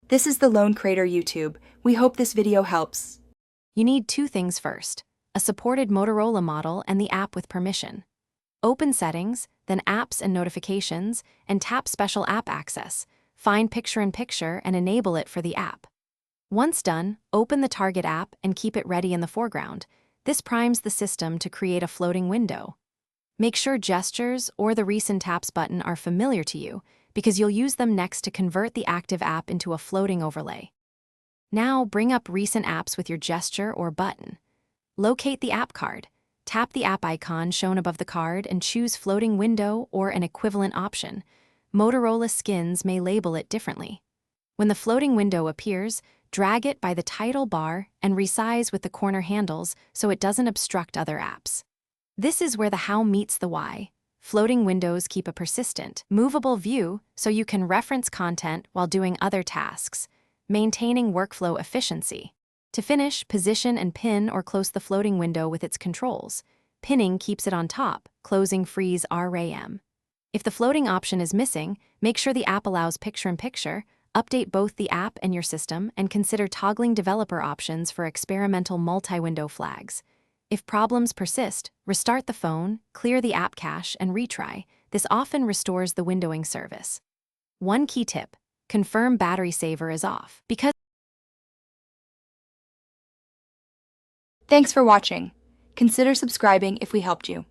This is the Lone Crater YouTube. We hope this video helps. You need two things first: a supported Motorola model and the app with permission. Open Settings, then Apps and Notifications, and tap Special App Access. Find Picture-in-Picture and enable it for the app. Once done, open the target app and keep it ready in the foreground. This primes the system to create a floating window. Make sure Gestures or the Recent Taps button are familiar to you, because you'll use them next to convert the active app into a floating overlay. Now bring up recent apps with your gesture or button. Locate the app card. Tap the app icon shown above the card and choose Floating Window or an equivalent option. Motorola skins may label it differently. When the floating window appears, drag it by the title bar and resize with the corner handles so it doesn't obstruct other apps. This is where the how meets the why. Floating windows keep a persistent, movable view so you can reference content while doing other tasks, maintaining workflow efficiency. To finish, position and pin or close the floating window with its controls. Pinning keeps it on top, closing frees RAM. If the floating option is missing, make sure the app allows picture-in-picture, update both the app and your system, and consider toggling developer options for experimental multi-window flags. If problems persist, restart the phone, clear the app cache, and retry. This often restores the windowing service. One key tip: confirm battery saver is off. Thanks for watching. Consider subscribing if we helped you.